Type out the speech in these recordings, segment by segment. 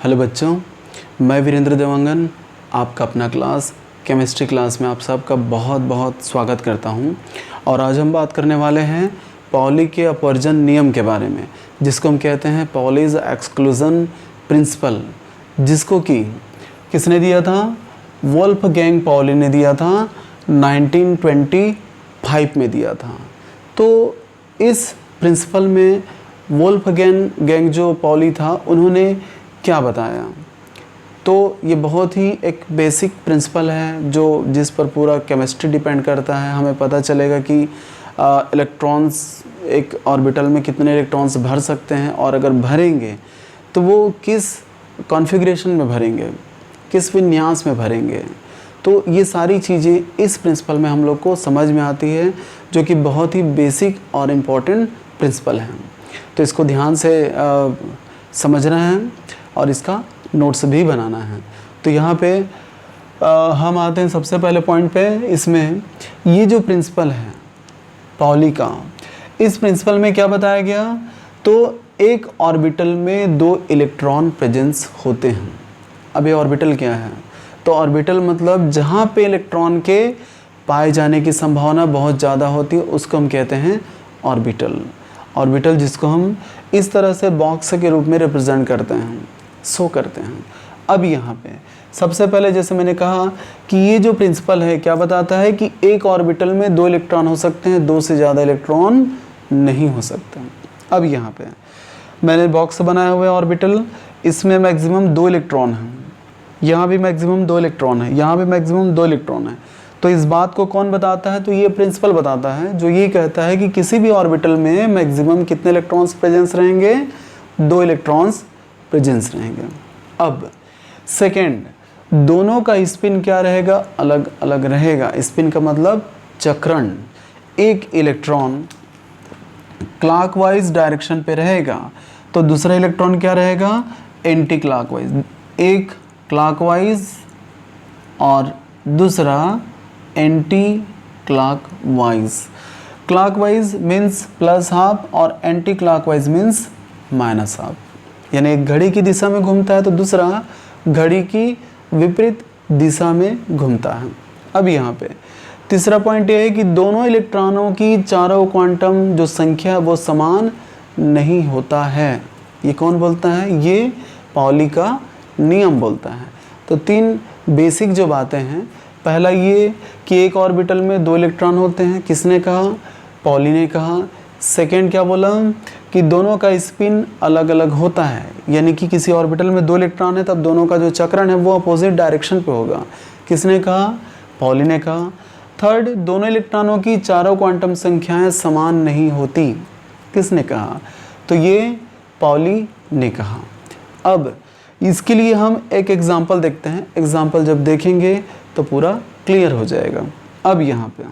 Hello बच्चों, मैं वीरेंद्र देवांगन आपका अपना क्लास केमिस्ट्री क्लास में आप सबका बहुत बहुत स्वागत करता हूं। और आज हम बात करने वाले हैं पॉली के अपवर्जन नियम के बारे में, जिसको हम कहते हैं पॉलीज एक्सक्लूजन प्रिंसिपल, जिसको कि किसने दिया था? वोल्फगैंग पॉली ने दिया था, 1925 में दिया था। तो इस प्रिंसिपल में वोल्फगैंग जो पॉली था उन्होंने क्या बताया? तो ये बहुत ही एक बेसिक प्रिंसिपल है जो जिस पर पूरा केमिस्ट्री डिपेंड करता है। हमें पता चलेगा कि इलेक्ट्रॉन्स एक ऑर्बिटल में कितने इलेक्ट्रॉन्स भर सकते हैं, और अगर भरेंगे तो वो किस कॉन्फ़िगरेशन में भरेंगे, किस विन्यास में भरेंगे। तो ये सारी चीज़ें इस प्रिंसिपल में हम लोग को समझ में आती है, जो कि बहुत ही बेसिक और इम्पोर्टेंट प्रिंसिपल है। तो इसको ध्यान से समझना है और इसका नोट्स भी बनाना है। तो यहाँ पे हम आते हैं सबसे पहले पॉइंट पे। इसमें ये जो प्रिंसिपल है पॉली का, इस प्रिंसिपल में क्या बताया गया? तो एक ऑर्बिटल में दो इलेक्ट्रॉन प्रेजेंस होते हैं। अब ये ऑर्बिटल क्या है? तो ऑर्बिटल मतलब जहाँ पे इलेक्ट्रॉन के पाए जाने की संभावना बहुत ज़्यादा होती है, उसको हम कहते हैं ऑर्बिटल। ऑर्बिटल जिसको हम इस तरह से बॉक्स के रूप में रिप्रेजेंट करते हैं, शो करते हैं। अब यहाँ पे सबसे पहले जैसे मैंने कहा कि ये जो प्रिंसिपल है क्या बताता है कि एक ऑर्बिटल में दो इलेक्ट्रॉन हो सकते हैं, दो से ज़्यादा इलेक्ट्रॉन नहीं हो सकते। अब यहाँ पे मैंने बॉक्स बनाया हुआ है ऑर्बिटल, इसमें मैक्सिमम दो इलेक्ट्रॉन हैं, यहाँ भी मैक्सिमम दो इलेक्ट्रॉन है, यहाँ भी मैक्सिमम दो इलेक्ट्रॉन है। तो इस बात को कौन बताता है? तो ये प्रिंसिपल बताता है, जो ये कहता है कि किसी भी ऑर्बिटल में मैक्सिमम कितने इलेक्ट्रॉन्स प्रेजेंस रहेंगे? दो इलेक्ट्रॉन्स प्रेजेंस रहेंगे। अब सेकेंड, दोनों का स्पिन क्या रहेगा? अलग अलग रहेगा। स्पिन का मतलब चक्रण। एक इलेक्ट्रॉन क्लॉकवाइज डायरेक्शन पे रहेगा, तो दूसरा इलेक्ट्रॉन क्या रहेगा? Anti clockwise. एक क्लॉकवाइज और दूसरा anti clockwise. Clockwise means plus half और anti clockwise means minus half. यानी एक घड़ी की दिशा में घूमता है तो दूसरा घड़ी की विपरीत दिशा में घूमता है। अब यहाँ पे तीसरा पॉइंट ये है कि दोनों इलेक्ट्रॉनों की चारों क्वांटम जो संख्या है वो समान नहीं होता है। ये कौन बोलता है? ये पॉली का नियम बोलता है। तो तीन बेसिक जो बातें हैं, पहला ये कि एक ऑर्बिटल में दो इलेक्ट्रॉन होते हैं, किसने कहा? पॉली ने कहा। सेकेंड क्या बोला? कि दोनों का स्पिन अलग अलग होता है, यानी कि किसी ऑर्बिटल में दो इलेक्ट्रॉन है तब दोनों का जो चक्रण है वो अपोजिट डायरेक्शन पे होगा, किसने कहा? पॉली ने कहा। थर्ड, दोनों इलेक्ट्रॉनों की चारों क्वांटम संख्याएं समान नहीं होती, किसने कहा? तो ये पॉली ने कहा। अब इसके लिए हम एक एग्जाम्पल देखते हैं। एग्जाम्पल जब देखेंगे तो पूरा क्लियर हो जाएगा। अब यहाँ पे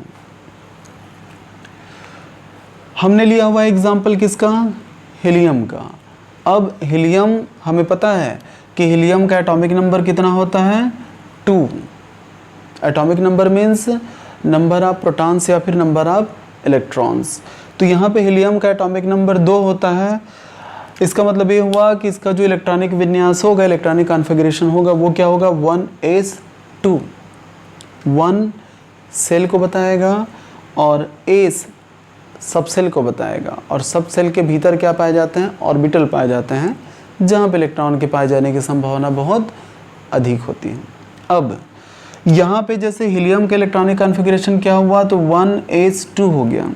हमने लिया हुआ एग्जाम्पल किसका? हीलियम का। अब हीलियम हमें पता है कि हीलियम का एटॉमिक नंबर कितना होता है? 2। Atomic number means number of protons या फिर नंबर ऑफ इलेक्ट्रॉन्स। तो यहाँ पे हीलियम का एटॉमिक नंबर 2 होता है। इसका मतलब ये हुआ कि इसका जो इलेक्ट्रॉनिक विन्यास होगा, इलेक्ट्रॉनिक कॉन्फ़िगरेशन होगा, वो क्या होगा? 1s2। 1 सेल को बताएगा और एस सब सेल को बताएगा। और सब सेल के भीतर क्या पाए जाते हैं? ऑर्बिटल पाए जाते हैं, जहाँ पे इलेक्ट्रॉन के पाए जाने की संभावना बहुत अधिक होती है। अब यहाँ पे जैसे हीलियम के इलेक्ट्रॉनिक कॉन्फ़िगरेशन क्या हुआ? तो 1s2 हो गया।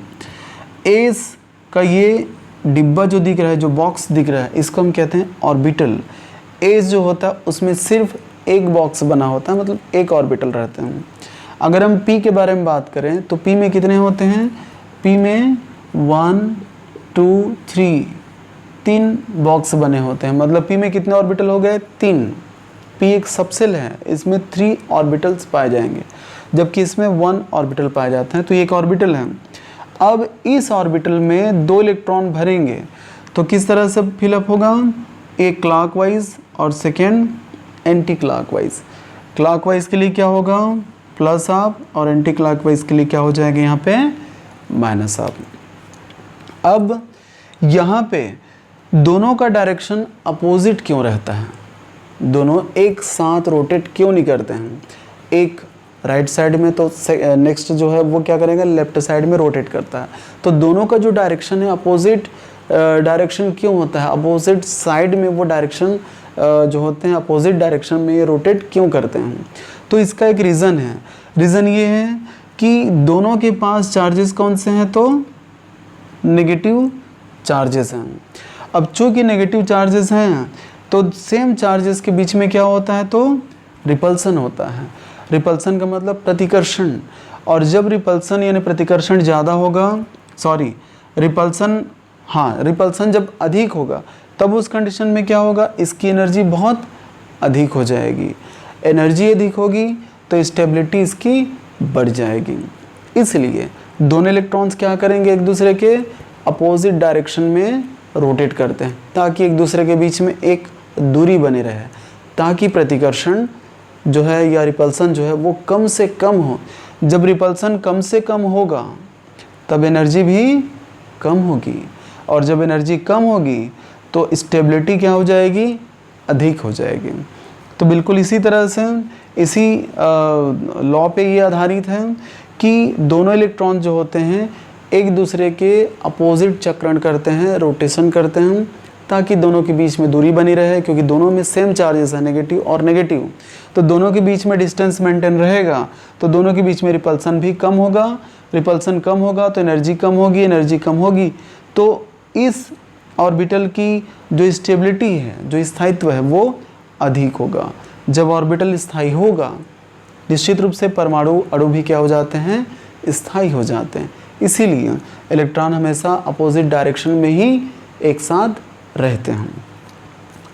एस का ये डिब्बा जो दिख रहा है, जो बॉक्स दिख रहा है, इसको हम कहते हैं ऑर्बिटल। एस जो होता है उसमें सिर्फ एक बॉक्स बना होता है, मतलब एक ऑर्बिटल रहते हैं। अगर हम पी के बारे में बात करें तो पी में कितने होते हैं? पी में 1 2 3 3 बॉक्स बने होते हैं। मतलब पी में कितने ऑर्बिटल हो गए? 3। पी एक सबसेल है, इसमें 3 ऑर्बिटल्स पाए जाएंगे, जबकि इसमें 1 ऑर्बिटल पाए जाते हैं। तो ये एक ऑर्बिटल है। अब इस ऑर्बिटल में दो इलेक्ट्रॉन भरेंगे तो किस तरह से फिलअप होगा? एक क्लॉकवाइज और सेकेंड एंटी क्लॉकवाइज। क्लॉकवाइज के लिए क्या होगा? प्लस हाफ, और एंटी क्लॉकवाइज के लिए क्या हो जाएगा? यहाँ पे माइनस हाफ। अब यहाँ पे दोनों का डायरेक्शन अपोजिट क्यों रहता है? दोनों एक साथ रोटेट क्यों नहीं करते हैं? एक राइट साइड में तो नेक्स्ट जो है वो क्या करेगा, लेफ्ट साइड में रोटेट करता है। तो दोनों का जो डायरेक्शन है अपोजिट डायरेक्शन क्यों होता है? अपोजिट साइड में वो डायरेक्शन जो होते हैं अपोजिट डायरेक्शन में ये रोटेट क्यों करते हैं? तो इसका एक रीज़न है। रीज़न ये है कि दोनों के पास चार्जेस कौन से हैं? तो नेगेटिव चार्जेस हैं। अब चूँकि नेगेटिव चार्जेस हैं तो सेम चार्जेस के बीच में क्या होता है? तो रिपल्सन होता है। रिपल्सन का मतलब प्रतिकर्षण। और जब रिपल्सन यानी प्रतिकर्षण ज़्यादा होगा, रिपल्सन जब अधिक होगा तब उस कंडीशन में क्या होगा? इसकी एनर्जी बहुत अधिक हो जाएगी। एनर्जी अधिक होगी तो स्टेबिलिटी इसकी बढ़ जाएगी। इसलिए दोनों इलेक्ट्रॉन्स क्या करेंगे? एक दूसरे के अपोजिट डायरेक्शन में रोटेट करते हैं ताकि एक दूसरे के बीच में एक दूरी बनी रहे, ताकि प्रतिकर्षण जो है या रिपल्सन जो है वो कम से कम हो। जब रिपल्सन कम से कम होगा तब एनर्जी भी कम होगी, और जब एनर्जी कम होगी तो स्टेबिलिटी क्या हो जाएगी? अधिक हो जाएगी। तो बिल्कुल इसी तरह से इसी लॉ पे ये आधारित है कि दोनों इलेक्ट्रॉन जो होते हैं एक दूसरे के अपोजिट चक्रण करते हैं, रोटेशन करते हैं, ताकि दोनों के बीच में दूरी बनी रहे, क्योंकि दोनों में सेम चार्जेस है, नेगेटिव और नेगेटिव। तो दोनों के बीच में डिस्टेंस मेंटेन रहेगा तो दोनों के बीच में रिपल्सन भी कम होगा। रिपल्सन कम होगा तो एनर्जी कम होगी, एनर्जी कम होगी तो इस ऑर्बिटल की जो स्टेबिलिटी है, जो स्थायित्व है, वो अधिक होगा। जब ऑर्बिटल स्थायी होगा निश्चित रूप से परमाणु अणु भी क्या हो जाते हैं? स्थायी हो जाते हैं। इसीलिए इलेक्ट्रॉन हमेशा अपोजिट डायरेक्शन में ही एक साथ रहते हैं।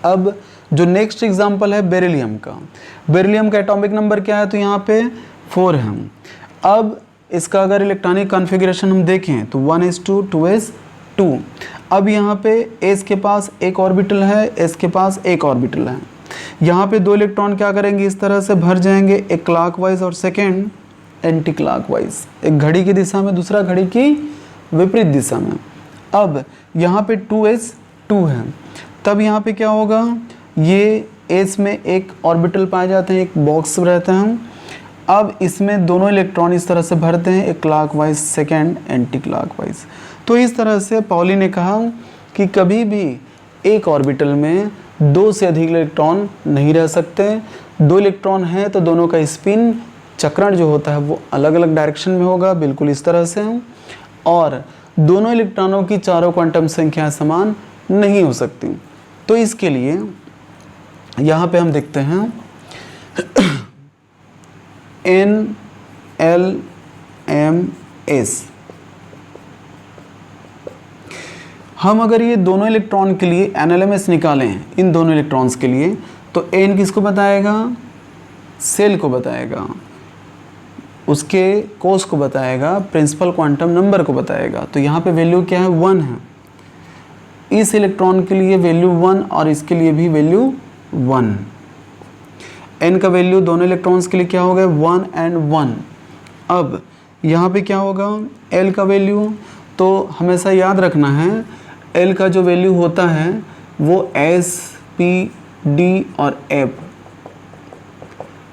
अब जो नेक्स्ट एग्जांपल है बेरिलियम का। बेरिलियम का एटॉमिक नंबर क्या है? तो यहाँ पे 4 है। अब इसका अगर इलेक्ट्रॉनिक कॉन्फ़िगरेशन हम देखें तो 1s2 2s2। अब यहाँ पे s के पास एक ऑर्बिटल है, s के पास एक ऑर्बिटल है। यहाँ पे दो इलेक्ट्रॉन क्या करेंगे? इस तरह से भर जाएंगे, एक क्लॉकवाइज और सेकेंड एंटी क्लॉकवाइज। एक घड़ी की दिशा में, दूसरा घड़ी की विपरीत दिशा में। अब यहाँ पे 2s2 है, तब यहाँ पे क्या होगा? ये s में एक ऑर्बिटल पाए जाते हैं, एक बॉक्स रहते हैं। अब इसमें दोनों इलेक्ट्रॉन इस तरह से भरते हैं, एक क्लॉकवाइज सेकेंड एंटी क्लॉकवाइज। तो इस तरह से पॉली ने कहा कि कभी भी एक ऑर्बिटल में दो से अधिक इलेक्ट्रॉन नहीं रह सकते। दो इलेक्ट्रॉन हैं तो दोनों का स्पिन चक्रण जो होता है वो अलग अलग डायरेक्शन में होगा, बिल्कुल इस तरह से। और दोनों इलेक्ट्रॉनों की चारों क्वांटम संख्या समान नहीं हो सकती। तो इसके लिए यहाँ पे हम देखते हैं NLMS। हम अगर ये दोनों इलेक्ट्रॉन के लिए NLMS निकालें इन दोनों इलेक्ट्रॉन्स के लिए, तो N किसको बताएगा? सेल को बताएगा, उसके कोस को बताएगा, प्रिंसिपल क्वांटम नंबर को बताएगा। तो यहाँ पे वैल्यू क्या है? 1 है। इस इलेक्ट्रॉन के लिए वैल्यू 1 और इसके लिए भी वैल्यू 1। N का वैल्यू दोनों इलेक्ट्रॉन्स के लिए क्या हो गया? 1 and 1। अब यहाँ पे क्या होगा? L का वैल्यू तो हमेशा याद रखना है, L का जो वैल्यू होता है वो S, P, D और F।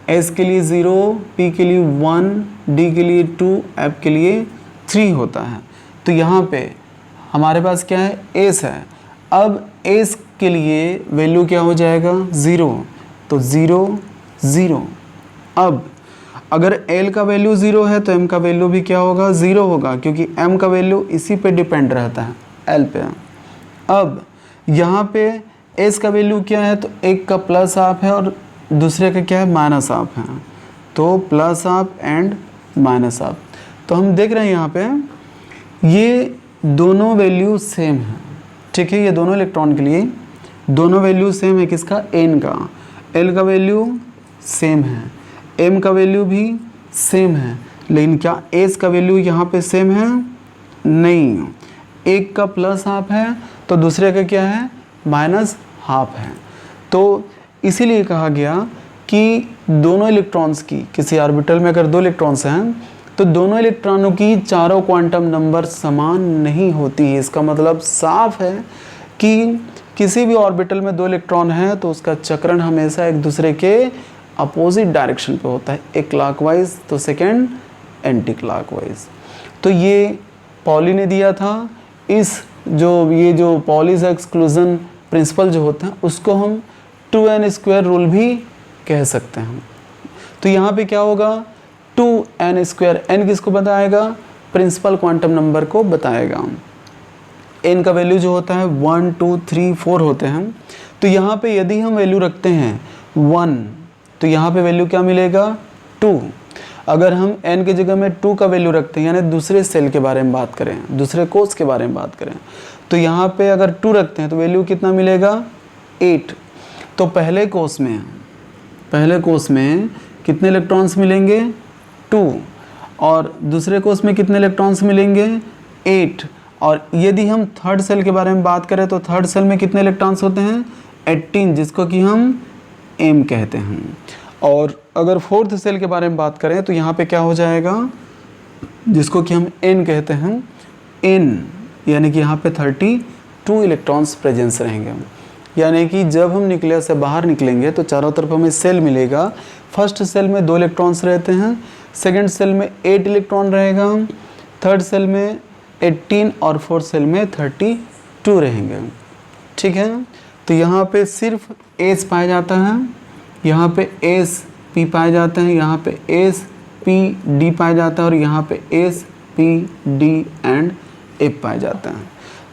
S के लिए 0, P के लिए 1, D के लिए 2, F के लिए 3 होता है। तो यहाँ पे हमारे पास क्या है? S है। अब S के लिए वैल्यू क्या हो जाएगा? 0। तो 0 0। अब अगर L का वैल्यू 0 है तो M का वैल्यू भी क्या होगा? 0 होगा, क्योंकि M का वैल्यू इसी पे डिपेंड रहता है, L पे। अब यहाँ पे S का वैल्यू क्या है? तो एक का प्लस हाफ है और दूसरे का क्या है? माइनस हाफ है। तो plus half and minus half. तो हम देख रहे हैं यहाँ पे ये दोनों वैल्यू सेम है, ठीक है। ये दोनों इलेक्ट्रॉन के लिए दोनों वैल्यू सेम है। किसका? N का। L का वैल्यू सेम है, M का वैल्यू भी सेम है, लेकिन क्या S का वैल्यू यहाँ पे सेम है? नहीं। एक का प्लस हाफ है तो दूसरे का क्या है? माइनस हाफ है। तो इसीलिए कहा गया कि दोनों इलेक्ट्रॉन्स की, किसी ऑर्बिटल में अगर दो इलेक्ट्रॉन्स हैं तो दोनों इलेक्ट्रॉनों की चारों क्वांटम नंबर समान नहीं होती है। इसका मतलब साफ है कि किसी भी ऑर्बिटल में 2 इलेक्ट्रॉन है तो उसका चक्रण हमेशा एक दूसरे के अपोजिट डायरेक्शन पे होता है, एक क्लॉकवाइज तो सेकेंड एंटी क्लॉकवाइज। तो ये पॉली ने दिया था। ये जो पॉलीज एक्सक्लूजन प्रिंसिपल जो होता है उसको हम 2n² रूल भी कह सकते हैं। तो यहाँ पे क्या होगा, 2n², n किसको बताएगा, प्रिंसिपल क्वांटम नंबर को बताएगा। n का वैल्यू जो होता है 1 2 3 4 होते हैं। तो यहाँ पे यदि हम वैल्यू रखते हैं 1 तो यहाँ पे वैल्यू क्या मिलेगा 2। अगर हम n की जगह में 2 का वैल्यू रखते हैं, यानी दूसरे सेल के बारे में बात करें, दूसरे कोष के बारे में बात करें, तो यहाँ पे अगर 2 रखते हैं तो वैल्यू कितना मिलेगा 8। तो पहले कोष में कितने इलेक्ट्रॉन्स मिलेंगे 2, और दूसरे कोष में कितने इलेक्ट्रॉन्स मिलेंगे 8। और यदि हम थर्ड सेल के बारे में बात करें तो थर्ड सेल में कितने इलेक्ट्रॉन्स होते हैं 18, जिसको कि हम m कहते हैं। और अगर फोर्थ सेल के बारे में बात करें तो यहाँ पे क्या हो जाएगा, जिसको कि हम n कहते हैं, n यानी कि यहाँ पे 32 इलेक्ट्रॉन्स प्रेजेंस रहेंगे। यानी कि जब हम न्यूक्लियस से बाहर निकलेंगे तो चारों तरफ हमें सेल मिलेगा। फर्स्ट सेल में 2 इलेक्ट्रॉन्स रहते हैं, सेकंड सेल में 8 इलेक्ट्रॉन रहेगा, थर्ड सेल में 18 और फोर्थ सेल में 32 रहेंगे। ठीक है, तो यहाँ पे सिर्फ S पाया जाता है, यहाँ पे S P पाया जाता है, यहाँ पे S P D पाया जाता है, और यहाँ पे S P D and F पाया जाता है।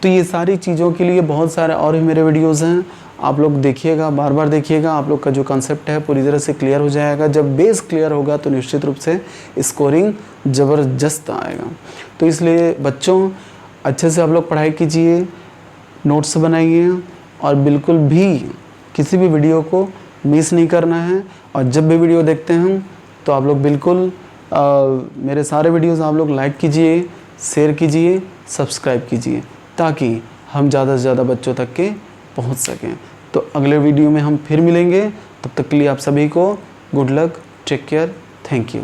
तो ये सारी चीज़ों के लिए बहुत सारे और भी मेरे वीडियोज़ हैं, आप लोग देखिएगा, बार बार देखिएगा, आप लोग का जो कंसेप्ट है पूरी तरह से क्लियर हो जाएगा। जब बेस क्लियर होगा तो निश्चित रूप से स्कोरिंग ज़बरदस्त आएगा। तो इसलिए बच्चों अच्छे से आप लोग पढ़ाई कीजिए, नोट्स बनाइए, और बिल्कुल भी किसी भी वीडियो को मिस नहीं करना है। और जब भी वीडियो देखते हैं तो आप लोग बिल्कुल मेरे सारे वीडियोज़ आप लोग लाइक कीजिए, शेयर कीजिए, सब्सक्राइब कीजिए, ताकि हम ज़्यादा से ज़्यादा बच्चों तक के पहुंच सकें। तो अगले वीडियो में हम फिर मिलेंगे, तब तक के लिए आप सभी को good luck, take care, thank you.